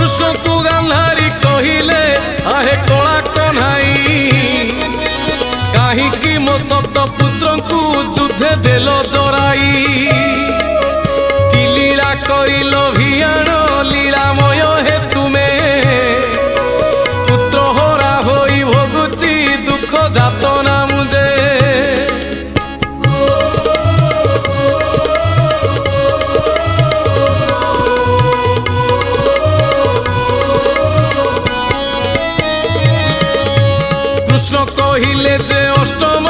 कृष्ण को गांधारी कहिले आहे कला कन्हाई काहीकि मो सत पुत्र को युद्धे देल जराई कि लीला करिल भियाण लीलामय हे तुमे पुत्र हरा होई भोगुची दुख जातना मुझे कृष्ण कहिले जे अष्टम